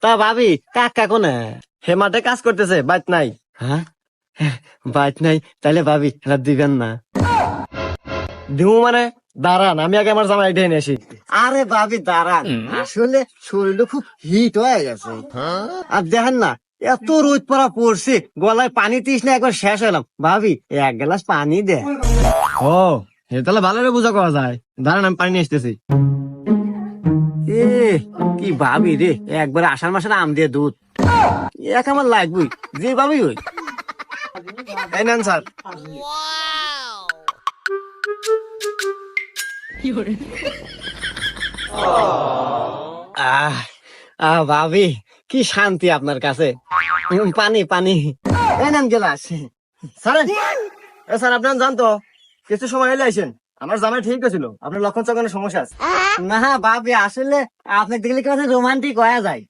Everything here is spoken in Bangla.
তা ভাবি কাকা কোনে? হে মাঠে কাজ করতেছে, বাইত নাই। হ্যাঁ, বাইক নাই, তাইলে ভাবি এটা দিবেন না? দিমু মানে? দাঁড়ান, আমি আগে আমার জামাই ডেনে আসি। আরে ভাবি দাঁড়ান, আসলে শরীরটা খুব হিট হয়ে গেছে। আর দেখেন না, এত রোদ পড়া পড়ছে, গলায় পানি তৃষ্ণা একবার শেষ হলাম। ভাবি এক গ্লাস পানি দে। ও, হে তাহলে ভালো করে বুঝা করা যায়। দাঁড়ান, আমি পানি নিয়ে আসতেছি। এ কি ভাবি রে, একবার আষাঢ় মাসের আম দিয়ে দুধ এক আমার লাগবেই, যে ভাবি ওই। এই নেন স্যার। আহ ভাবি কি শান্তি আপনার কাছে। পানি পানি, এই নেন গেলাস। স্যার, এ স্যার, আপনার জানতো কিছু সময় এলে আইসেন। আমার জামাই ঠিক ছিল, আপনার লক্ষণ চক্ষণের সমস্যা আছে। না ভাবি, আসলে আপনাকে দেখলে কেমন রোমান্টিক হয়ে যায়।